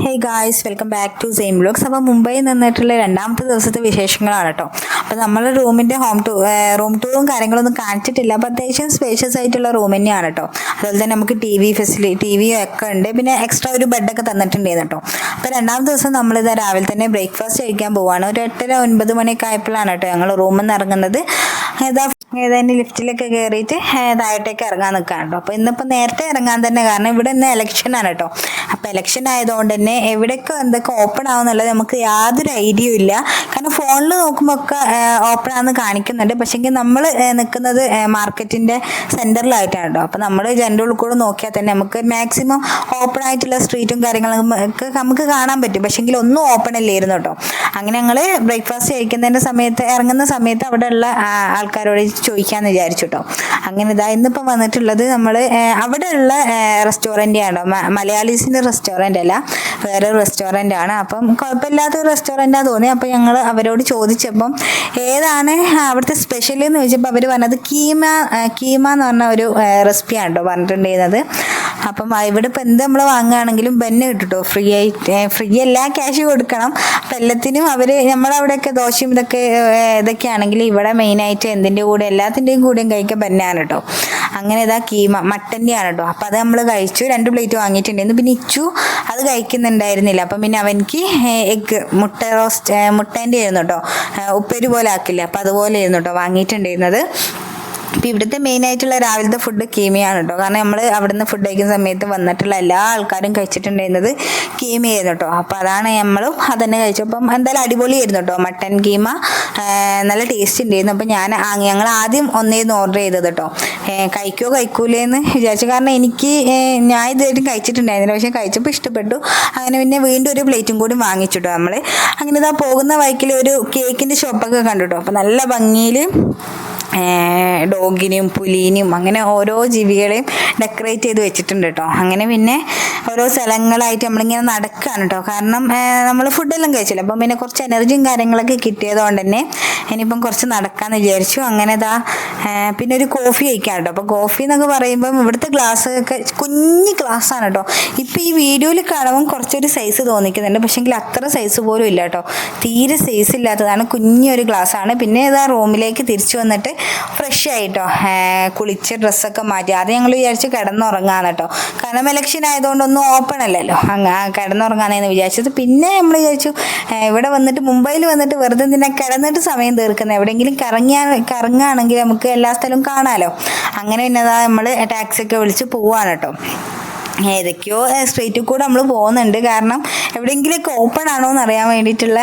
Hey guys, welcome back to same vlogs. അപ്പോൾ മുംബൈയിൽ നിന്നിട്ടുള്ള രണ്ടാമത്തെ ദിവസത്തെ വിശേഷങ്ങളാണ് കേട്ടോ. അപ്പോൾ നമ്മുടെ റൂമിൻ്റെ റൂം ടൂറും കാര്യങ്ങളൊന്നും കാണിച്ചിട്ടില്ല. അപ്പോൾ അത്യാവശ്യം സ്പേഷ്യസ് ആയിട്ടുള്ള റൂം തന്നെയാണ് കേട്ടോ. അതുപോലെ തന്നെ നമുക്ക് ടി വി ഒക്കെ ഉണ്ട്. പിന്നെ എക്സ്ട്രാ ഒരു ബെഡൊക്കെ തന്നിട്ടുണ്ടായിരുന്നു കേട്ടോ. അപ്പോൾ രണ്ടാമത്തെ ദിവസം നമ്മളിത് രാവിലെ തന്നെ ബ്രേക്ക്ഫാസ്റ്റ് കഴിക്കാൻ പോവുകയാണ്. ഒരു 8:30-9 മണിയൊക്കെ ആയപ്പോഴാണ് കേട്ടോ ഞങ്ങൾ റൂമിൽ നിന്ന് ഇറങ്ങുന്നത്. ഏതാണ്ട് ലിഫ്റ്റിലൊക്കെ കയറിയിട്ട് താഴോട്ടേക്ക് ഇറങ്ങാൻ നിൽക്കുകയാണ് കേട്ടോ. അപ്പോൾ ഇന്നിപ്പോൾ നേരത്തെ ഇറങ്ങാൻ തന്നെ, കാരണം ഇവിടെ ഇന്ന് ഇലക്ഷനാണ് കേട്ടോ. അപ്പോൾ ഇലക്ഷൻ ആയതുകൊണ്ട് തന്നെ എവിടെയൊക്കെ എന്തൊക്കെ ഓപ്പൺ ആവുന്നുള്ളത് നമുക്ക് യാതൊരു ഐഡിയ ഇല്ല. കാരണം ഫോണിൽ നോക്കുമ്പോൾ ഒക്കെ ഓപ്പൺ ആണെന്ന് കാണിക്കുന്നുണ്ട്. പക്ഷേങ്കിൽ നമ്മൾ നിൽക്കുന്നത് മാർക്കറ്റിൻ്റെ സെൻറ്ററിലായിട്ടാണ് കേട്ടോ. അപ്പോൾ നമ്മൾ ജനറൽ ഉള്ളിൽ കൂടെ നോക്കിയാൽ തന്നെ നമുക്ക് മാക്സിമം ഓപ്പൺ ആയിട്ടുള്ള സ്ട്രീറ്റും കാര്യങ്ങളും ഒക്കെ നമുക്ക് കാണാൻ പറ്റും. പക്ഷേങ്കിൽ ഒന്നും ഓപ്പൺ അല്ലായിരുന്നു കേട്ടോ. അങ്ങനെ ഞങ്ങൾ ബ്രേക്ക്ഫാസ്റ്റ് കഴിക്കുന്നതിൻ്റെ സമയത്ത് ഇറങ്ങുന്ന സമയത്ത് അവിടെയുള്ള ആൾക്കാരോട് ചോദിക്കാമെന്ന് വിചാരിച്ചു കേട്ടോ. അങ്ങനെ ഇന്നിപ്പം വന്നിട്ടുള്ളത് നമ്മൾ അവിടെയുള്ള റെസ്റ്റോറൻ്റ് ആണ്. മലയാളീസിൻ്റെ റെസ്റ്റോറൻ്റ് അല്ല, വേറെ റെസ്റ്റോറൻ്റ് ആണ്. അപ്പം കുഴപ്പമില്ലാത്തൊരു റെസ്റ്റോറൻ്റാണ് തോന്നി. അപ്പം ഞങ്ങൾ അവരോട് ചോദിച്ചപ്പം ഏതാണ് അവിടുത്തെ സ്പെഷ്യൽ എന്ന് ചോദിച്ചപ്പോൾ അവർ പറഞ്ഞത് കീമ എന്ന് പറഞ്ഞ ഒരു റെസിപ്പിയാണ് കേട്ടോ പറഞ്ഞിട്ടുണ്ടായിരുന്നത്. അപ്പം ഇവിടെ ഇപ്പം എന്ത് നമ്മൾ വാങ്ങുകയാണെങ്കിലും ബെന്ന് കിട്ടും കേട്ടോ, ഫ്രീ അല്ല, ക്യാഷ് കൊടുക്കണം. അപ്പം എല്ലാത്തിനും അവർ നമ്മളവിടെയൊക്കെ ദോശയും ഇതൊക്കെ ആണെങ്കിൽ ഇവിടെ മെയിനായിട്ട് എന്തിൻ്റെ കൂടെ എല്ലാത്തിൻ്റെയും കൂടെയും കഴിക്കാൻ ബെന്നാണ് കേട്ടോ. അങ്ങനെ കീമ മട്ടൻ്റെയാണ് കേട്ടോ. അപ്പം അത് നമ്മൾ കഴിച്ചു. 2 പ്ലേറ്റ് വാങ്ങിയിട്ടുണ്ടായിരുന്നു. പിന്നെ ഇച്ചു അത് കഴിക്കുന്നുണ്ടായിരുന്നില്ല. അപ്പം പിന്നെ അവനിക്ക് എഗ്ഗ് മുട്ടേൻ്റെ ആയിരുന്നു കേട്ടോ. ഉപ്പേരി പോലെ ആക്കില്ല, അപ്പം അതുപോലെ ആയിരുന്നു കേട്ടോ വാങ്ങിയിട്ടുണ്ടായിരുന്നത്. അപ്പോൾ ഇവിടുത്തെ മെയിനായിട്ടുള്ള രാവിലത്തെ ഫുഡ് കീമയാണ് കേട്ടോ. കാരണം നമ്മൾ അവിടുന്ന് ഫുഡ് കഴിക്കുന്ന സമയത്ത് വന്നിട്ടുള്ള എല്ലാ ആൾക്കാരും കഴിച്ചിട്ടുണ്ടായിരുന്നത് കീമയായിരുന്നു കേട്ടോ. അപ്പോൾ അതാണ് നമ്മളും അതന്നെ കഴിച്ചു. അപ്പം എന്തായാലും അടിപൊളിയായിരുന്നു കേട്ടോ മട്ടൻ കീമ, നല്ല ടേസ്റ്റ് ഉണ്ടായിരുന്നു. അപ്പം ഞങ്ങൾ ആദ്യം ഒന്നേന്ന് ഓർഡർ ചെയ്തത് കേട്ടോ. കഴിക്കൂലേന്ന് വിചാരിച്ചു, കാരണം ഞാൻ ഇതുവരെയും കഴിച്ചിട്ടുണ്ടായിരുന്നില്ല. പക്ഷേ കഴിച്ചപ്പോൾ ഇഷ്ടപ്പെട്ടു. അങ്ങനെ പിന്നെ വീണ്ടും ഒരു പ്ലേറ്റും കൂടി വാങ്ങിച്ചു കേട്ടോ നമ്മൾ. അങ്ങനെ പോകുന്ന വഴിക്കിൽ ഒരു കേക്കിൻ്റെ ഷോപ്പൊക്കെ കണ്ടു കേട്ടോ. അപ്പോൾ നല്ല ഭംഗിയിൽ ഡോഗിനെയും പുലീനെയും അങ്ങനെ ഓരോ ജീവികളെയും ഡെക്കറേറ്റ് ചെയ്ത് വെച്ചിട്ടുണ്ട് കേട്ടോ. അങ്ങനെ പിന്നെ ഓരോ സ്ഥലങ്ങളായിട്ട് നമ്മളിങ്ങനെ നടക്കുകയാണ് കേട്ടോ. കാരണം നമ്മൾ ഫുഡെല്ലാം കഴിച്ചില്ല. അപ്പം പിന്നെ കുറച്ച് എനർജിയും കാര്യങ്ങളൊക്കെ കിട്ടിയതുകൊണ്ട് തന്നെ ഇനിയിപ്പം കുറച്ച് നടക്കാമെന്ന് വിചാരിച്ചു. അങ്ങനെ പിന്നെ ഒരു കോഫി കഴിക്കാം കേട്ടോ. അപ്പോൾ കോഫി എന്നൊക്കെ പറയുമ്പം ഇവിടുത്തെ ഗ്ലാസ്സൊക്കെ കുഞ്ഞ് ഗ്ലാസ്സാണ് കേട്ടോ. ഇപ്പം ഈ വീഡിയോയിൽ കാണുമ്പം കുറച്ചൊരു സൈസ് തോന്നിക്കുന്നുണ്ട്, പക്ഷേങ്കിൽ അത്ര സൈസ് പോലും ഇല്ല കേട്ടോ. തീരെ സൈസ് ഇല്ലാത്തതാണ്, കുഞ്ഞൊരു ഗ്ലാസ്സാണ്. പിന്നെ റൂമിലേക്ക് തിരിച്ചു വന്നിട്ട് ഫ്രഷ് ആയിട്ടോ കുളിച്ച് ഡ്രസ്സൊക്കെ മാറ്റി. അത് ഞങ്ങൾ വിചാരിച്ച് കിടന്നുറങ്ങാന്ന് കേട്ടോ. കാരണം ഇലക്ഷൻ ആയതുകൊണ്ടൊന്നും ഓപ്പൺ അല്ലല്ലോ, കിടന്നുറങ്ങാന്നെന്ന് വിചാരിച്ചത്. പിന്നെ നമ്മൾ വിചാരിച്ചു ഇവിടെ വന്നിട്ട് മുംബൈയിൽ വന്നിട്ട് വെറുതെ എന്തിനാ കിടന്നിട്ട് സമയം തീർക്കുന്നത്, എവിടെയെങ്കിലും കറങ്ങുകയാണെങ്കിൽ നമുക്ക് എല്ലാ സ്ഥലവും കാണാമല്ലോ. അങ്ങനെ പിന്നെ നമ്മൾ ടാക്സിയൊക്കെ വിളിച്ച് പോവാണ് കേട്ടോ. ഏതൊക്കെയോ സ്ട്രീറ്റിൽ കൂടെ നമ്മൾ പോകുന്നുണ്ട്. കാരണം എവിടെയെങ്കിലുമൊക്കെ ഓപ്പൺ ആണോ എന്ന് അറിയാൻ വേണ്ടിയിട്ടുള്ള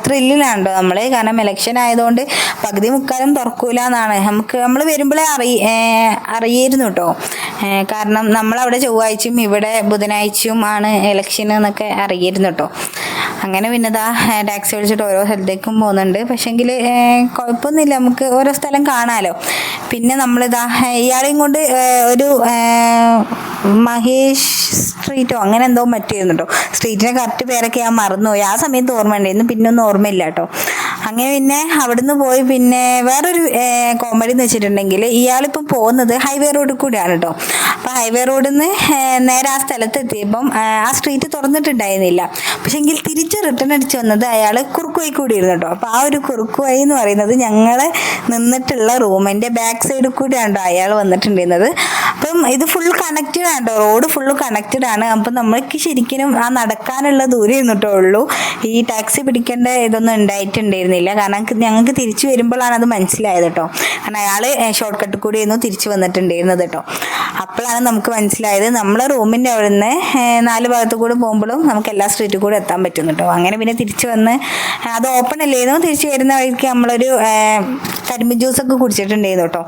ത്രില്ലിലാണല്ലോ നമ്മൾ. കാരണം ഇലക്ഷൻ ആയതുകൊണ്ട് പകുതി മുക്കാലും തുറക്കൂല എന്നാണ് നമ്മൾ വരുമ്പോഴേ അറിയായിരുന്നു കേട്ടോ. കാരണം നമ്മളവിടെ ചൊവ്വാഴ്ചയും ഇവിടെ ബുധനാഴ്ചയും ആണ് ഇലക്ഷൻ എന്നൊക്കെ അറിയായിരുന്നു കേട്ടോ. അങ്ങനെ പിന്നെ ടാക്സി വിളിച്ചിട്ട് ഓരോ സ്ഥലത്തേക്കും പോകുന്നുണ്ട്. പക്ഷേങ്കിൽ കുഴപ്പമൊന്നുമില്ല, നമുക്ക് ഓരോ സ്ഥലം കാണാമല്ലോ. പിന്നെ ഇയാളെയും കൊണ്ട് ഒരു മഹേഷ് സ്ട്രീറ്റോ അങ്ങനെ എന്തോ മറ്റായിരുന്നു കേട്ടോ. സ്ട്രീറ്റിൻ്റെ കറക്റ്റ് പേരൊക്കെ ഞാൻ മറന്നുപോയി. ആ സമയത്ത് ഓർമ്മ ഉണ്ടായിരുന്നു, പിന്നെ ഒന്നും ഓർമ്മയില്ല കേട്ടോ. അങ്ങനെ പിന്നെ അവിടുന്ന് പോയി. പിന്നെ വേറൊരു കോമഡി എന്ന് വെച്ചിട്ടുണ്ടെങ്കിൽ ഇയാളിപ്പം പോകുന്നത് ഹൈവേ റോഡിൽ കൂടിയാണ് കേട്ടോ. അപ്പോൾ ഹൈവേ റോഡിൽ നിന്ന് നേരെ ആ സ്ഥലത്ത് എത്തിയപ്പം ആ സ്ട്രീറ്റ് തുറന്നിട്ടുണ്ടായിരുന്നില്ല. പക്ഷേങ്കിൽ തിരിച്ച് റിട്ടേൺ അടിച്ച് വന്നത് അയാൾ കുറുക്ക് വഴി കൂടി ഇരുന്നു കേട്ടോ. അപ്പോൾ ആ ഒരു കുറുക്ക് വഴി എന്ന് പറയുന്നത് ഞങ്ങൾ നിന്നിട്ടുള്ള റൂമിൻ്റെ ബാക്ക് സൈഡിൽ കൂടിയാണ് കേട്ടോ അയാൾ വന്നിട്ടുണ്ടായിരുന്നത്. അപ്പം ഇത് ഫുൾ കണക്റ്റഡ് ആണ് കേട്ടോ, റോഡ് ഫുള്ള് കണക്റ്റഡ് ആണ്. അപ്പം നമ്മൾക്ക് ശരിക്കും ആ നടക്കാനുള്ള ദൂരം ഇരുന്നിട്ടേ ഉള്ളൂ. ഈ ടാക്സി പിടിക്കേണ്ട ഇതൊന്നും ഉണ്ടായിട്ടുണ്ടായിരുന്നില്ല. കാരണം ഞങ്ങൾക്ക് തിരിച്ചു വരുമ്പോഴാണ് അത് മനസ്സിലായത് കേട്ടോ. കാരണം അയാൾ ഷോർട്ട് കട്ട് കൂടിയായിരുന്നു തിരിച്ചു വന്നിട്ടുണ്ടായിരുന്നത് കേട്ടോ. അപ്പോഴാണ് നമുക്ക് മനസ്സിലായത് നമ്മളെ റൂമിൻ്റെ അവിടെ നിന്ന് 4 ഭാഗത്ത് കൂടെ പോകുമ്പോഴും നമുക്ക് എല്ലാ സ്ട്രീറ്റിൽ കൂടെ എത്താൻ പറ്റും കേട്ടോ. അങ്ങനെ പിന്നെ തിരിച്ചു വന്ന് അത് ഓപ്പൺ അല്ലായിരുന്നു. തിരിച്ചു വരുന്ന വഴിക്ക് നമ്മളൊരു കരിമ്പ് ജ്യൂസൊക്കെ കുടിച്ചിട്ടുണ്ടായിരുന്നു കേട്ടോ.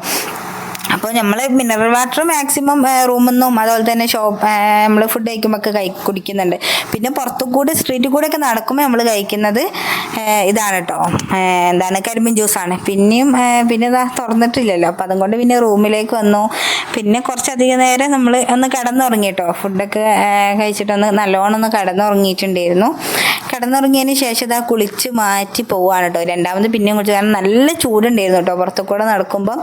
അപ്പോൾ നമ്മൾ മിനറൽ വാട്ടർ മാക്സിമം റൂമിൽ നിന്നും അതുപോലെ തന്നെ നമ്മൾ ഫുഡ് കഴിക്കുമ്പോൾ ഒക്കെ കുടിക്കുന്നുണ്ട്. പിന്നെ പുറത്തു കൂടെ സ്ട്രീറ്റിൽ കൂടെ ഒക്കെ നടക്കുമ്പോൾ നമ്മൾ കഴിക്കുന്നത് ഇതാണ് കേട്ടോ, കരിമ്പിൻ ജ്യൂസാണ്. പിന്നെ തുറന്നിട്ടില്ലല്ലോ. അപ്പോൾ അതുകൊണ്ട് പിന്നെ റൂമിലേക്ക് വന്നു. പിന്നെ കുറച്ചധികം നേരം നമ്മൾ ഒന്ന് കിടന്നുറങ്ങി കേട്ടോ. ഫുഡൊക്കെ കഴിച്ചിട്ടൊന്ന് നല്ലോണം ഒന്ന് കിടന്നുറങ്ങിയിട്ടുണ്ടായിരുന്നു. കിടന്നുറങ്ങിയതിന് ശേഷം ഇതാ കുളിച്ച് മാറ്റി പോവാണ് കേട്ടോ. രണ്ടാമത് പിന്നെയും കുളിച്ച്, കാരണം നല്ല ചൂടുണ്ടായിരുന്നു കേട്ടോ പുറത്തു കൂടെ നടക്കുമ്പോൾ.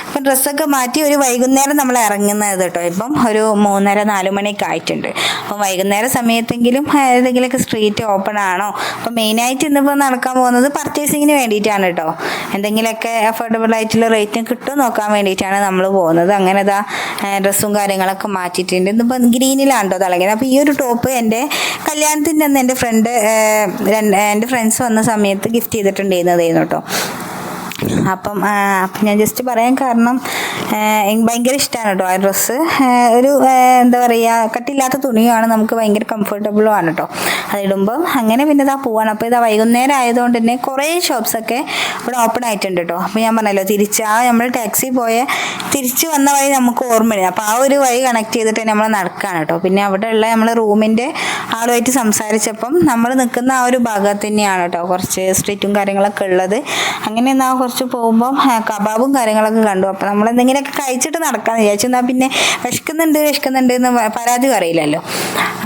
അപ്പം ഡ്രസ്സൊക്കെ മാറ്റി ഒരു വൈകുന്നേരം നമ്മൾ ഇറങ്ങുന്നത് കേട്ടോ. ഇപ്പം ഒരു 3:30-4 മണിയൊക്കെ ആയിട്ടുണ്ട്. അപ്പം വൈകുന്നേരം സമയത്തെങ്കിലും ഏതെങ്കിലുമൊക്കെ സ്ട്രീറ്റ് ഓപ്പൺ ആണോ. അപ്പം മെയിനായിട്ട് ഇന്നിപ്പോൾ നടക്കാൻ പോകുന്നത് പർച്ചേസിങ്ങിന് വേണ്ടിയിട്ടാണ് കേട്ടോ. എന്തെങ്കിലുമൊക്കെ അഫോർഡബിൾ ആയിട്ടുള്ള റേറ്റിന് കിട്ടുമോ നോക്കാൻ വേണ്ടിയിട്ടാണ് നമ്മൾ പോകുന്നത്. അങ്ങനെ ഇതാ ഡ്രസ്സും കാര്യങ്ങളൊക്കെ മാറ്റിയിട്ടുണ്ട്. ഇന്നിപ്പോൾ ഗ്രീനിലാണ് കേട്ടോ തിളങ്ങിയത്. അപ്പോൾ ഈ ഒരു ടോപ്പ് എൻ്റെ കല്യാണത്തിൻ്റെ അന്ന് എൻ്റെ ഫ്രണ്ട്സ് വന്ന സമയത്ത് ഗിഫ്റ്റ് ചെയ്തിട്ടുണ്ടായിരുന്നതായിരുന്നു കേട്ടോ. അപ്പം ഞാൻ ജസ്റ്റ് പറയാൻ കാരണം എനിക്ക് ഭയങ്കര ഇഷ്ടമാണ് കേട്ടോ ആ ഡ്രസ്സ്. ഒരു എന്താ പറയുക, കട്ടില്ലാത്ത തുണിയാണ്, നമുക്ക് ഭയങ്കര കംഫർട്ടബിളും ആണ് കേട്ടോ അതിടുമ്പം. അങ്ങനെ പിന്നെ ഇതാ പോവാണ്. അപ്പോൾ ഇതാ വൈകുന്നേരം ആയതുകൊണ്ട് തന്നെ കുറേ ഷോപ്സൊക്കെ ഇവിടെ ഓപ്പൺ ആയിട്ടുണ്ട് കേട്ടോ. അപ്പോൾ ഞാൻ പറഞ്ഞല്ലോ, നമ്മൾ ടാക്സി തിരിച്ച് വന്ന വഴി നമുക്ക് ഓർമ്മയില്ല. അപ്പോൾ ആ ഒരു വഴി കണക്ട് ചെയ്തിട്ട് നമ്മൾ നടക്കുകയാണ് കേട്ടോ. പിന്നെ അവിടെ ഉള്ള നമ്മൾ റൂമിൻ്റെ ആളുമായിട്ട് സംസാരിച്ചപ്പം നമ്മൾ നിൽക്കുന്ന ആ ഒരു ഭാഗത്ത് തന്നെയാണ് കേട്ടോ കുറച്ച് സ്ട്രീറ്റും കാര്യങ്ങളൊക്കെ ഉള്ളത്. അങ്ങനെ എന്നാൽ കുറച്ച് പോകുമ്പം കബാബും കാര്യങ്ങളൊക്കെ കണ്ടു. അപ്പോൾ നമ്മൾ എന്തെങ്കിലുമൊക്കെ കഴിച്ചിട്ട് നടക്കാമെന്ന് വിചാരിച്ചു. എന്നാൽ പിന്നെ വിശക്കുന്നുണ്ട് എന്ന് പരാതി പറയില്ലല്ലോ.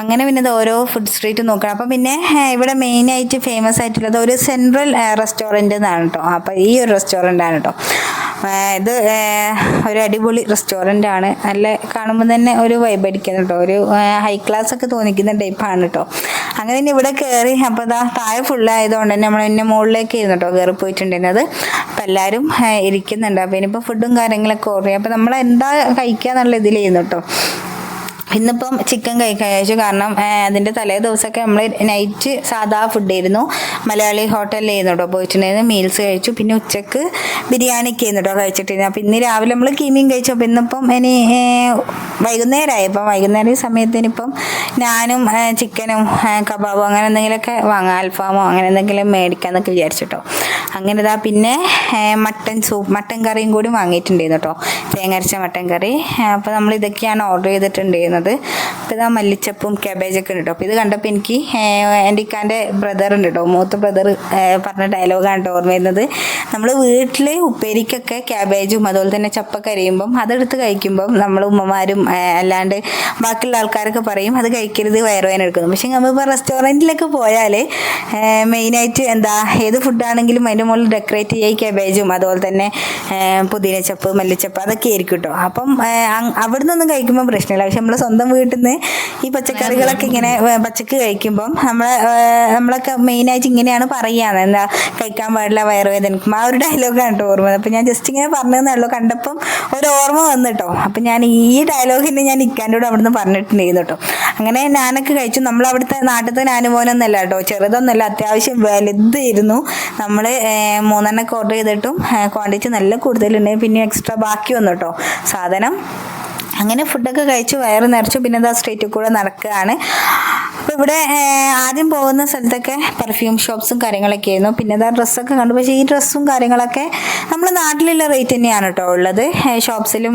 അങ്ങനെ പിന്നെ ഇത് ഓരോ ഫുഡ് സ്ട്രീറ്റ് നോക്കണം. അപ്പം പിന്നെ ഇവിടെ മെയിനായിട്ട് ഫേമസ് ആയിട്ടുള്ളത് ഒരു സെൻട്രൽ റെസ്റ്റോറൻറ്റ് എന്നാണ് കേട്ടോ. അപ്പോൾ ഈ ഒരു റെസ്റ്റോറൻ്റാണ് കേട്ടോ. ഇത് ഒരു അടിപൊളി റെസ്റ്റോറൻ്റ് ആണ്. നല്ല കാണുമ്പോൾ തന്നെ ഒരു വൈബ് അടിക്കുന്നു കേട്ടോ. ഒരു ഹൈ ക്ലാസ് ഒക്കെ തോന്നിക്കുന്ന ടൈപ്പാണ് കേട്ടോ. അങ്ങനെ തന്നെ ഇവിടെ കയറി. അപ്പോൾ ഇതാ താഴെ ഫുള്ളായതുകൊണ്ട് തന്നെ നമ്മൾ എന്നെ മുകളിലേക്ക് ഇരുന്നു കേട്ടോ കയറി പോയിട്ടുണ്ടായിരുന്നത്. അപ്പം എല്ലാവരും ഇരിക്കുന്നുണ്ട്. അപ്പോൾ ഇനിയിപ്പോൾ ഫുഡും കാര്യങ്ങളൊക്കെ ഓർഡർ ചെയ്യും. അപ്പോൾ നമ്മൾ എന്താ കഴിക്കുക എന്നുള്ള ഇതിലായിരുന്നു കേട്ടോ. ഇന്നിപ്പം ചിക്കൻ കഴിക്കാൻ കഴിച്ചു. കാരണം അതിൻ്റെ തലേ ദിവസമൊക്കെ നമ്മൾ നൈറ്റ് സാധാ ഫുഡായിരുന്നു, മലയാളി ഹോട്ടലിലായിരുന്നു കേട്ടോ പോയിട്ടുണ്ടായിരുന്നു. മീൽസ് കഴിച്ചു. പിന്നെ ഉച്ചക്ക് ബിരിയാണിയൊക്കെ ആയിരുന്നു കേട്ടോ കഴിച്ചിട്ടിരുന്നു. അപ്പോൾ ഇന്ന് രാവിലെ നമ്മൾ കീമിയും കഴിച്ചു. അപ്പോൾ ഇന്നിപ്പം ഇനി വൈകുന്നേരമായി. അപ്പം വൈകുന്നേരം സമയത്തിനിപ്പം ഞാനും ചിക്കനും കബാബും അങ്ങനെ എന്തെങ്കിലുമൊക്കെ വാങ്ങാം, അൽഫാമോ അങ്ങനെ എന്തെങ്കിലും മേടിക്കാമെന്നൊക്കെ വിചാരിച്ചിട്ടോ. അങ്ങനെ ഇതാ പിന്നെ മട്ടൻ കറിയും കൂടി വാങ്ങിയിട്ടുണ്ടായിരുന്നു കേട്ടോ, തേങ്ങരച്ച മട്ടൻ കറി. അപ്പോൾ നമ്മൾ ഇതൊക്കെയാണ് ഓർഡർ ചെയ്തിട്ടുണ്ടായിരുന്നത്. അപ്പോൾ ഇതാ മല്ലിച്ചപ്പും ക്യാബേജൊക്കെ ഉണ്ട് കേട്ടോ. അപ്പോൾ ഇത് കണ്ടപ്പോൾ എനിക്ക് എൻ്റെ ഇക്കാൻ്റെ ബ്രദർ ഉണ്ട് കേട്ടോ, മൂത്ത ബ്രദർ പറഞ്ഞ ഡയലോഗാണ് കേട്ടോ ഓർമ്മ വരുന്നത്. നമ്മൾ വീട്ടിൽ ഉപ്പേരിക്കൊക്കെ ക്യാബേജും അതുപോലെ തന്നെ ചപ്പൊക്കെ അരിയുമ്പം അതെടുത്ത് കഴിക്കുമ്പം നമ്മൾ ഉമ്മമാരും അല്ലാണ്ട് ബാക്കിയുള്ള ആൾക്കാരൊക്കെ പറയും അത് കഴിക്കരുത്, വയറുവേദന എടുക്കുന്നു. പക്ഷേ നമ്മളിപ്പോൾ റെസ്റ്റോറൻറ്റിലൊക്കെ പോയാൽ മെയിനായിട്ട് ഏത് ഫുഡാണെങ്കിലും അതിൻ്റെ മുകളിൽ ഡെക്കറേറ്റ് ചെയ്യുക ക്യാബേജും അതുപോലെ തന്നെ പുതിനച്ചപ്പ് മല്ലിച്ചപ്പ് അതൊക്കെ ആയിരിക്കും കേട്ടോ. അപ്പം അവിടെ നിന്നൊന്നും കഴിക്കുമ്പോൾ പ്രശ്നമില്ല. പക്ഷെ നമ്മൾ സ്വന്തം വീട്ടിൽ നിന്ന് ഈ പച്ചക്കറികളൊക്കെ ഇങ്ങനെ പച്ചക്ക് കഴിക്കുമ്പം നമ്മളൊക്കെ മെയിനായിട്ട് ഇങ്ങനെയാണ് പറയുക, എന്താ കഴിക്കാൻ പാടില്ല വയറുവേദനക്കും. ആ ഒരു ഡയലോഗാണ് കേട്ടോ ഓർമ്മ. അപ്പം ഞാൻ ജസ്റ്റ് ഇങ്ങനെ പറഞ്ഞതെന്നുള്ളൂ, കണ്ടപ്പം ഒരു ഓർമ്മ വന്നു കേട്ടോ. അപ്പം ഞാൻ ഈ ഡയലോഗിന് ഞാൻ ഇക്കാൻ്റെയോട് അവിടുന്ന് പറഞ്ഞിട്ടുണ്ടായിരുന്നു കേട്ടോ. അങ്ങനെ ഞാനൊക്കെ കഴിച്ചു. നമ്മളവിടുത്തെ നാട്ടിലത്തെ നാനുമോനൊന്നല്ല കേട്ടോ, ചെറുതൊന്നുമല്ല, അത്യാവശ്യം വലുതായിരുന്നു. നമ്മൾ 3 ഓർഡർ ചെയ്തിട്ടും ക്വാണ്ടിറ്റി നല്ല കൂടുതലുണ്ട്. പിന്നെ എക്സ്ട്രാ ബാക്കി വന്നു കേട്ടോ സാധനം. അങ്ങനെ ഫുഡൊക്കെ കഴിച്ചു, വയറ് നിറച്ചു. പിന്നെ എന്താ സ്ട്രീറ്റിൽ കൂടെ നടക്കുകയാണ്. അപ്പോൾ ഇവിടെ ആദ്യം പോകുന്ന സ്ഥലത്തൊക്കെ പെർഫ്യൂം ഷോപ്സും കാര്യങ്ങളൊക്കെ ആയിരുന്നു. പിന്നെ എന്താ ഡ്രസ്സൊക്കെ കണ്ടു. പക്ഷേ ഈ ഡ്രസ്സും കാര്യങ്ങളൊക്കെ നമ്മൾ നാട്ടിലുള്ള റേറ്റ് തന്നെയാണ് കേട്ടോ ഉള്ളത്. ഷോപ്സിലും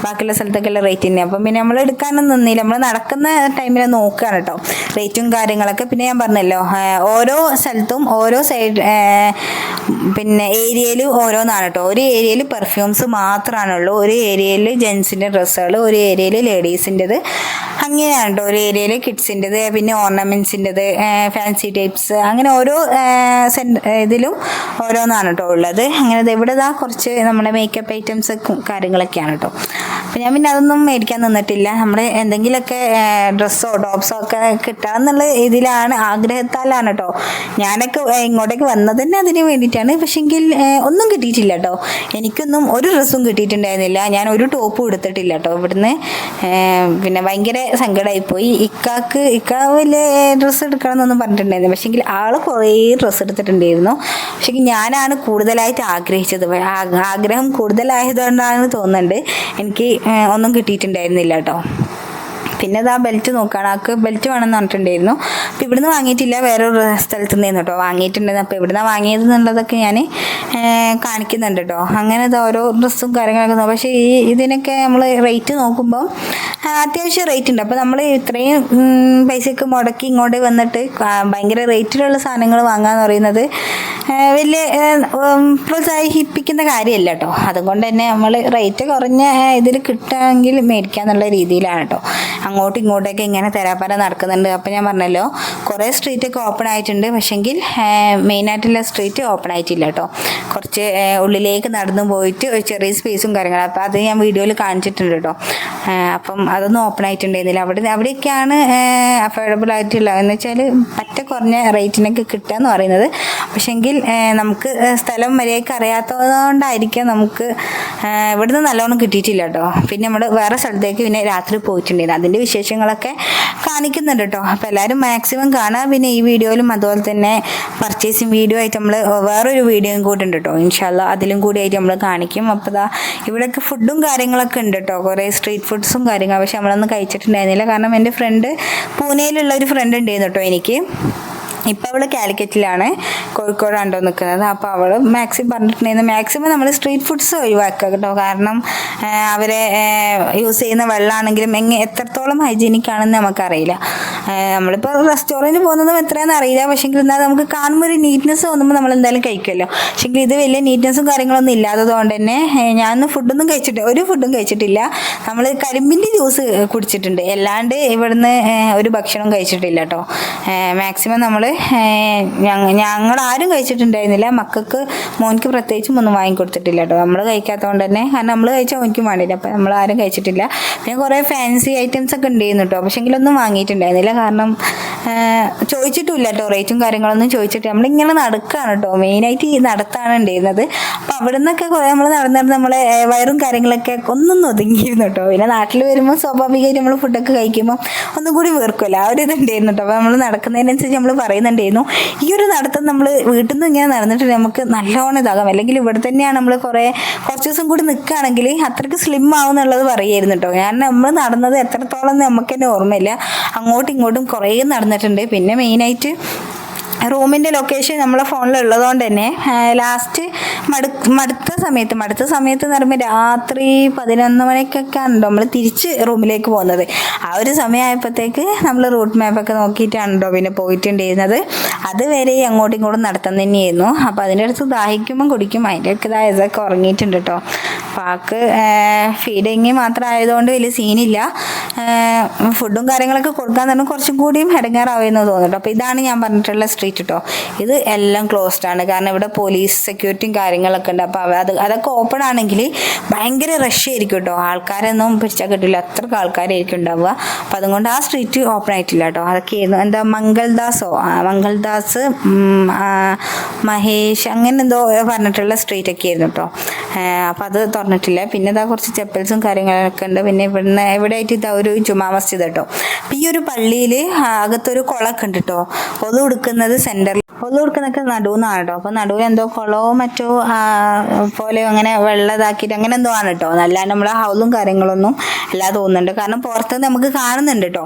ബാക്കിയുള്ള സ്ഥലത്തൊക്കെയുള്ള റേറ്റ് തന്നെയാണ്. അപ്പം പിന്നെ നമ്മൾ എടുക്കാനൊന്നും നിന്നില്ല, നമ്മൾ നടക്കുന്ന ടൈമിൽ നോക്കുകയാണ് കേട്ടോ റേറ്റും കാര്യങ്ങളൊക്കെ. പിന്നെ ഞാൻ പറഞ്ഞല്ലോ, ഓരോ സ്ഥലത്തും ഓരോ സൈഡ് പിന്നെ ഏരിയയിലും ഓരോന്നാണ് കേട്ടോ. ഒരു ഏരിയയിൽ പെർഫ്യൂംസ് മാത്രമാണുള്ളൂ, ഒരു ഏരിയയിൽ ജെൻസിൻ്റെ ഡ്രസ്സുകൾ, ഒരു ഏരിയയിൽ ലേഡീസിൻ്റെത്, അങ്ങനെയാണ് കേട്ടോ. ഒരു ഏരിയയിൽ കിഡ്സിൻ്റെത്, പിന്നെ ഓർണമെൻറ്റ്സിൻ്റെത്, ഫാൻസി ടൈപ്സ്, അങ്ങനെ ഓരോ ഇതിലും ഓരോന്നാണ് കേട്ടോ ഉള്ളത്. അങ്ങനെ ഇവിടെ കുറച്ച് നമ്മുടെ മേക്കപ്പ് ഐറ്റംസ് കാര്യങ്ങളൊക്കെയാണ് കേട്ടോ. അപ്പം ഞാൻ പിന്നെ അതൊന്നും മേടിക്കാൻ നിന്നിട്ടില്ല. നമ്മൾ എന്തെങ്കിലുമൊക്കെ ഡ്രസ്സോ ടോപ്സോ ഒക്കെ കിട്ടണം എന്നുള്ള ഇതിലാണ്, ആഗ്രഹത്താലാണ് കേട്ടോ ഞാനൊക്കെ ഇങ്ങോട്ടേക്ക് വന്നത് തന്നെ അതിന് വേണ്ടിയിട്ടാണ്. പക്ഷെങ്കിൽ ഒന്നും കിട്ടിയിട്ടില്ല കേട്ടോ. എനിക്കൊന്നും ഒരു ഡ്രസ്സും കിട്ടിയിട്ടുണ്ടായിരുന്നില്ല. ഞാൻ ഒരു ടോപ്പും എടുത്തിട്ടില്ല കേട്ടോ ഇവിടുന്ന്. പിന്നെ ഭയങ്കര സങ്കടമായിപ്പോയി. ഇക്ക വലിയ ഡ്രസ്സ് എടുക്കണം എന്നൊന്നും പറഞ്ഞിട്ടുണ്ടായിരുന്നു. പക്ഷെങ്കിൽ ആൾ കുറേ ഡ്രസ്സ് എടുത്തിട്ടുണ്ടായിരുന്നു. പക്ഷേ ഞാനാണ് കൂടുതലായിട്ട് ആഗ്രഹിച്ചത്. ആഗ്രഹം കൂടുതലായതുകൊണ്ടാണ് തോന്നുന്നുണ്ട് എനിക്ക് ഒന്നും കിട്ടിയിട്ടുണ്ടായിരുന്നില്ല കേട്ടോ. പിന്നെ അത് ആ ബെൽറ്റ് നോക്കുകയാണ്, ആൾക്ക് ബെൽറ്റ് വേണമെന്ന് പറഞ്ഞിട്ടുണ്ടായിരുന്നു. അപ്പോൾ ഇവിടുന്ന് വാങ്ങിയിട്ടില്ല, വേറൊരു സ്ഥലത്ത് നിന്നായിരുന്നു കേട്ടോ വാങ്ങിയിട്ടുണ്ടായിരുന്നു. അപ്പോൾ ഇവിടുന്ന് വാങ്ങിയത് എന്നുള്ളതൊക്കെ ഞാൻ കാണിക്കുന്നുണ്ട് കേട്ടോ. അങ്ങനെ അത് ഓരോ ഡ്രസ്സും കാര്യങ്ങളൊക്കെ നോക്കും. പക്ഷേ ഇതിനൊക്കെ നമ്മൾ റേറ്റ് നോക്കുമ്പോൾ അത്യാവശ്യം റേറ്റ് ഉണ്ട്. അപ്പോൾ നമ്മൾ ഇത്രയും പൈസയൊക്കെ മുടക്കി ഇങ്ങോട്ട് വന്നിട്ട് ഭയങ്കര റേറ്റിലുള്ള സാധനങ്ങൾ വാങ്ങാന്ന് പറയുന്നത് വലിയ പ്രോത്സാഹിപ്പിക്കുന്ന കാര്യമല്ല കേട്ടോ. അതുകൊണ്ട് തന്നെ നമ്മൾ റേറ്റ് കുറഞ്ഞ ഇതിൽ കിട്ടുകയെങ്കിൽ മേടിക്കുക എന്നുള്ള രീതിയിലാണ് കേട്ടോ അങ്ങോട്ടും ഇങ്ങോട്ടൊക്കെ ഇങ്ങനെ തെരാപ്പാര നടക്കുന്നുണ്ട്. അപ്പോൾ ഞാൻ പറഞ്ഞല്ലോ കുറേ സ്ട്രീറ്റൊക്കെ ഓപ്പൺ ആയിട്ടുണ്ട്, പക്ഷെങ്കിൽ മെയിനായിട്ടുള്ള സ്ട്രീറ്റ് ഓപ്പൺ ആയിട്ടില്ല കേട്ടോ. കുറച്ച് ഉള്ളിലേക്ക് നടന്നു പോയിട്ട് ഒരു ചെറിയ സ്പേസും കാര്യങ്ങളും, അപ്പോൾ അത് ഞാൻ വീഡിയോയിൽ കാണിച്ചിട്ടുണ്ട് കേട്ടോ. അപ്പം അതൊന്നും ഓപ്പൺ ആയിട്ടുണ്ടായിരുന്നില്ല. അവിടെയൊക്കെയാണ് അഫോർഡബിൾ ആയിട്ടുള്ള എന്ന് വെച്ചാൽ പറ്റ കുറഞ്ഞ റേറ്റിനൊക്കെ കിട്ടുക എന്ന് പറയുന്നത്. പക്ഷെങ്കിൽ നമുക്ക് സ്ഥലം മര്യാദയ്ക്ക് അറിയാത്തതുകൊണ്ടായിരിക്കാം നമുക്ക് ഇവിടുന്ന് നല്ലോണം കിട്ടിയിട്ടില്ല കേട്ടോ. പിന്നെ നമ്മൾ വേറെ സ്ഥലത്തേക്ക് പിന്നെ രാത്രി പോയിട്ടുണ്ടായിരുന്നു, അതിൻ്റെ വിശേഷങ്ങളൊക്കെ കാണിക്കുന്നുണ്ട് കേട്ടോ. അപ്പോൾ എല്ലാവരും മാക്സിമം കാണാം. പിന്നെ ഈ വീഡിയോയിലും അതുപോലെ തന്നെ പർച്ചേസിങ് വീഡിയോ ആയിട്ട് നമ്മൾ വേറൊരു വീഡിയോയും കൂടെ ഉണ്ട് കേട്ടോ. ഇൻഷാല്ലാ അതിലും കൂടി ആയിട്ട് നമ്മൾ കാണിക്കും. അപ്പോൾ ഇതാ ഇവിടെയൊക്കെ ഫുഡും കാര്യങ്ങളൊക്കെ ഉണ്ട് കേട്ടോ, കുറേ സ്ട്രീറ്റ് ഫുഡ്സും കാര്യങ്ങളും. പക്ഷെ നമ്മളൊന്നും കഴിച്ചിട്ടുണ്ടായിരുന്നില്ല, കാരണം എൻ്റെ ഫ്രണ്ട് പൂനെയിലുള്ള ഒരു ഫ്രണ്ട് ഉണ്ടായിരുന്നു കേട്ടോ എനിക്ക്. ഇപ്പോൾ അവൾ കാലിക്കറ്റിലാണ്, കോഴിക്കോടാണ്ടോ നിൽക്കുന്നത്. അപ്പോൾ അവൾ മാക്സിമം പറഞ്ഞിട്ടുണ്ടായിരുന്നു മാക്സിമം നമ്മൾ സ്ട്രീറ്റ് ഫുഡ്സ് ഒഴിവാക്കുക കേട്ടോ. കാരണം അവരെ യൂസ് ചെയ്യുന്ന വെള്ളമാണെങ്കിലും എത്രത്തോളം ഹൈജീനിക് ആണെന്ന് നമുക്കറിയില്ല. നമ്മളിപ്പോൾ റെസ്റ്റോറൻറ്റ് പോകുന്നതും എത്രയാണെന്ന് അറിയില്ല, പക്ഷെങ്കിൽ എന്നാൽ നമുക്ക് കാണുമ്പോൾ ഒരു നീറ്റ്നെസ് തോന്നുമ്പോൾ നമ്മൾ എന്തായാലും കഴിക്കുമല്ലോ. പക്ഷെങ്കിൽ ഇത് വലിയ നീറ്റ്നെസ്സും കാര്യങ്ങളൊന്നും ഇല്ലാത്തതുകൊണ്ട് തന്നെ ഞാൻ ഒരു ഫുഡും കഴിച്ചിട്ടില്ല. നമ്മൾ കരിമ്പിൻ്റെ ജ്യൂസ് കുടിച്ചിട്ടുണ്ട്, അല്ലാണ്ട് ഇവിടുന്ന് ഒരു ഭക്ഷണവും കഴിച്ചിട്ടില്ല കേട്ടോ. മാക്സിമം നമ്മൾ ഞങ്ങളാരും കഴിച്ചിട്ടുണ്ടായിരുന്നില്ല. മോനിക്ക് പ്രത്യേകിച്ചും ഒന്നും വാങ്ങിക്കൊടുത്തിട്ടില്ല കേട്ടോ, നമ്മൾ കഴിക്കാത്തതുകൊണ്ട് തന്നെ. കാരണം നമ്മൾ കഴിച്ചാൽ മോനിക്കും വേണ്ടില്ല, അപ്പോൾ നമ്മളാരും കഴിച്ചിട്ടില്ല. പിന്നെ കുറേ ഫാൻസി ഐറ്റംസ് ഒക്കെ ഉണ്ടായിരുന്നു കേട്ടോ, പക്ഷെങ്കിലൊന്നും വാങ്ങിയിട്ടുണ്ടായിരുന്നില്ല. കാരണം ചോദിച്ചിട്ടില്ല കേട്ടോ, റേറ്റും കാര്യങ്ങളൊന്നും ചോദിച്ചിട്ട് നമ്മളിങ്ങനെ നടക്കുകയാണ് കേട്ടോ. മെയിനായിട്ട് ഈ നടത്താണ് ഉണ്ടായിരുന്നത്. അപ്പോൾ അവിടെ നിന്നൊക്കെ കുറേ നമ്മൾ നടന്നിട്ട് നമ്മളെ വയറും കാര്യങ്ങളൊക്കെ ഒന്നും ഒതുങ്ങിയിരുന്നു കേട്ടോ. പിന്നെ നാട്ടിൽ വരുമ്പോൾ സ്വാഭാവികമായിട്ട് നമ്മൾ ഫുഡൊക്കെ കഴിക്കുമ്പോൾ ഒന്നും കൂടി വീർക്കുമല്ലോ, ആ ഒരു ഇതുണ്ടായിരുന്നു കേട്ടോ. അപ്പോൾ നമ്മൾ നടക്കുന്നതിനനുസരിച്ച് നമ്മൾ പറയുന്നുണ്ടായിരുന്നു ഈ ഒരു നടത്തം നമ്മൾ വീട്ടിൽ നിന്ന് ഇങ്ങനെ നടന്നിട്ട് നമുക്ക് നല്ലോണം ഇതാകാം, അല്ലെങ്കിൽ ഇവിടെ തന്നെയാണ് നമ്മൾ കുറച്ച് ദിവസം കൂടി നിൽക്കുകയാണെങ്കിൽ അത്രയ്ക്ക് സ്ലിം ആവും എന്നുള്ളത് പറയായിരുന്നു കേട്ടോ. ഞാൻ നമ്മൾ നടന്നത് എത്രത്തോളം നമുക്ക് തന്നെ ഓർമ്മയില്ല, അങ്ങോട്ടും ഇങ്ങോട്ടും കുറേ നടന്നിട്ടുണ്ട്. പിന്നെ മെയിനായിട്ട് റൂമിൻ്റെ ലൊക്കേഷൻ നമ്മളെ ഫോണിൽ ഉള്ളതുകൊണ്ട് തന്നെ ലാസ്റ്റ് മടുത്ത സമയത്ത് എന്ന് പറയുമ്പോൾ രാത്രി 11 മണിക്കൊക്കെ ആണല്ലോ നമ്മൾ തിരിച്ച് റൂമിലേക്ക് പോകുന്നത്. ആ ഒരു സമയമായപ്പോഴത്തേക്ക് നമ്മൾ റൂട്ട് മാപ്പൊക്കെ നോക്കിയിട്ടാണല്ലോ പിന്നെ പോയിട്ടുണ്ടായിരുന്നത്. അതുവരെ അങ്ങോട്ടും ഇങ്ങോട്ടും നടത്തം തന്നെയായിരുന്നു. അപ്പോൾ അതിൻ്റെ അടുത്ത് ദാഹിക്കുമ്പം കുടിക്കും, അതിൻ്റെ ഒക്കെ ഇതൊക്കെ ഉറങ്ങിയിട്ടുണ്ട് കേട്ടോ. പാക്ക് ഫീഡിങ് മാത്രം ആയതുകൊണ്ട് വലിയ സീനില്ല. ഫുഡും കാര്യങ്ങളൊക്കെ കൊടുക്കാൻ തന്നെ കുറച്ചും കൂടിയും ഇടങ്ങാറാവുമെന്ന് തോന്നുന്നു. അപ്പോൾ ഇതാണ് ഞാൻ പറഞ്ഞിട്ടുള്ള സ്ട്രീറ്റ് കേട്ടോ. ഇത് എല്ലാം ക്ലോസ്ഡ് ആണ്, കാരണം ഇവിടെ പോലീസ് സെക്യൂരിറ്റിയും കാര്യങ്ങളൊക്കെ ഉണ്ട്. അപ്പോൾ അതൊക്കെ ഓപ്പൺ ആണെങ്കിൽ ഭയങ്കര റഷ് ആയിരിക്കും കേട്ടോ, ആൾക്കാരൊന്നും പിടിച്ചാൽ കിട്ടില്ല, അത്രയ്ക്ക് ആൾക്കാരായിരിക്കും ഉണ്ടാവുക. അപ്പോൾ അതുകൊണ്ട് ആ സ്ട്രീറ്റ് ഓപ്പൺ ആയിട്ടില്ല കേട്ടോ. അതൊക്കെയായിരുന്നു എന്താ മംഗൾദാസ് മഹേഷ് അങ്ങനെ എന്തോ പറഞ്ഞിട്ടുള്ള സ്ട്രീറ്റൊക്കെ ആയിരുന്നു കേട്ടോ. അപ്പോൾ അത് തുറന്നിട്ടില്ല. പിന്നെ ഇതാ കുറച്ച് ചെപ്പൽസും കാര്യങ്ങളൊക്കെ ഉണ്ട്. പിന്നെ ഇവിടെ ആയിട്ട് ഇതാ ഒരു ജുമാ മസ്ജിദ് കേട്ടോ. അപ്പോൾ ഈ ഒരു പള്ളിയിൽ അകത്തൊരു കുളമൊക്കെ ഉണ്ട് കേട്ടോ. ഒതു കൊടുക്കുന്നത് സെൻറ്ററിൽ, ഒതു കൊടുക്കുന്നതൊക്കെ നടുവെന്നാണ് കേട്ടോ. അപ്പോൾ നടുവിൽ എന്തോ കുളമോ മറ്റോ പോലെയോ അങ്ങനെ വെള്ളം ഇതാക്കിയിട്ട് അങ്ങനെ എന്തോ ആണ് കേട്ടോ. അല്ലാണ്ട് നമ്മളെ ഹൗലും കാര്യങ്ങളൊന്നും അല്ലാതെ തോന്നുന്നുണ്ട്, കാരണം പുറത്തുനിന്ന് നമുക്ക് കാണുന്നുണ്ട് കേട്ടോ.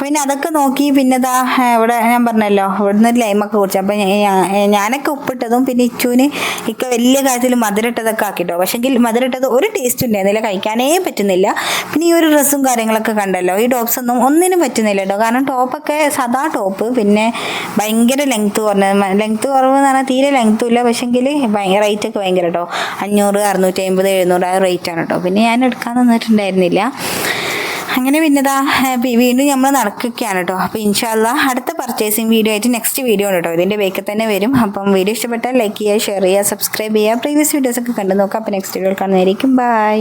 പിന്നെ അതൊക്കെ നോക്കി പിന്നെ ഇതാ ഇവിടെ ഞാൻ പറഞ്ഞല്ലോ ഇവിടുന്ന് ഒരു ലൈമൊക്കെ കുടിച്ചു. അപ്പോൾ ഞാനൊക്കെ ഉപ്പിട്ടതും പിന്നെ ഇച്ചുവിന് വലിയ കാര്യത്തിൽ മധുരട്ടതൊക്കെ ആക്കിട്ടോ. പക്ഷെങ്കിൽ മധുരട്ടത് ഒരു ടേസ്റ്റ് ഉണ്ടായിരുന്നില്ല, കഴിക്കാനേ പറ്റുന്നില്ല. പിന്നെ ഈ ഒരു ഡ്രസ്സും കാര്യങ്ങളൊക്കെ കണ്ടല്ലോ, ഈ ടോപ്സ് ഒന്നിനും പറ്റുന്നില്ല കേട്ടോ. കാരണം ടോപ്പൊക്കെ സാധാ ടോപ്പ്, പിന്നെ ഭയങ്കര ലെങ്ത്ത് കുറവെന്ന് പറഞ്ഞാൽ തീരെ ലെങ്ത്തും ഇല്ല. പക്ഷെങ്കിൽ റേറ്റൊക്കെ ഭയങ്കര കേട്ടോ, 500, 650, 700 ആ റേറ്റാണ് കേട്ടോ. പിന്നെ ഞാൻ എടുക്കാൻ തന്നിട്ടുണ്ടായിരുന്നില്ല. അങ്ങനെ പിന്നെതാ വീണ്ടും നമ്മൾ നടക്കുകയാണ് കേട്ടോ. അപ്പോൾ ഇൻഷാല്ലാ അടുത്ത പർച്ചേസിങ് വീഡിയോ ആയിട്ട് നെക്സ്റ്റ് വീഡിയോ ഉണ്ട് കേട്ടോ, ഇതിൻ്റെ ബേക്കിൽ തന്നെ വരും. അപ്പം വീഡിയോ ഇഷ്ടപ്പെട്ടാൽ ലൈക്ക് ചെയ്യുക, ഷെയർ ചെയ്യുക, സബ്സ്ക്രൈബ് ചെയ്യുക. പ്രീവിയസ് വീഡിയോസൊക്കെ കണ്ടു നോക്കാം. അപ്പോൾ നെക്സ്റ്റ് വീഡിയോ കാണുന്നതായിരിക്കും. ബൈ.